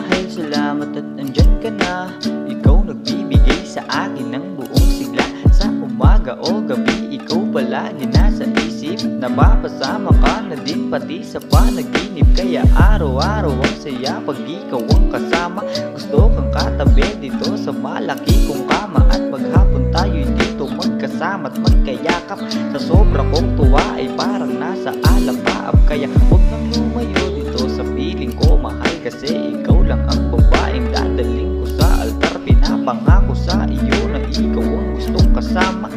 Dahil salamat at andyan ka na. Ikaw nagbibigay sa akin ng buong sigla. Sa umaga o gabi, ikaw palagi nasa isip. Napapasama ka na din pati sa panaginip. Kaya araw-araw ang saya pag ikaw ang kasama. Gusto kang katabi dito sa malaki kong kama. At maghapon tayo'y dito magkasama at magkayakap. Sa sobra kong tuwa ay parang nasa alapaap. Kaya huwag nang lumayo dito sa piling ko, mahal. Kasi ikaw lang ang babaeng dadaling ko sa altar. Pinapangako sa iyo na ikaw ang gustong kasama.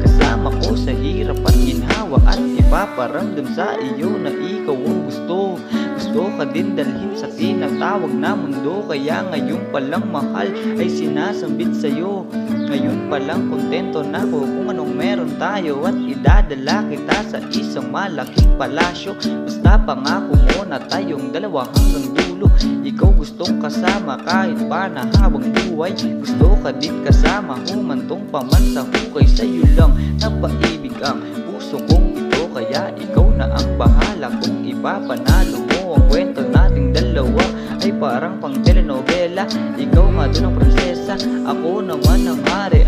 Kasama ko sa hirap at ginhawa. At ipaparamdam sa iyo na ikaw ang gusto. Gusto ka din dalhin sa tinatawag na mundo. Kaya ngayon palang mahal ay sinasambit sa'yo. Ngayon palang kontento na ko kung anong meron tayo. At idadala kita sa isang malaking palasyo. Basta pangako mo na tayong dalawa hanggang dulo. Ikaw gustong kasama kahit pa na habang buhay. Gusto ka din kasama humantong paman sa hukay. Sa'yo lang napaibig ang puso kong ito. Kaya ikaw na ang bahala kung ipapanalo mo. Ang kwento nating dalawa ay parang pang telenovela. Ikaw nga doon ang prinsesa, ako naman ang hari.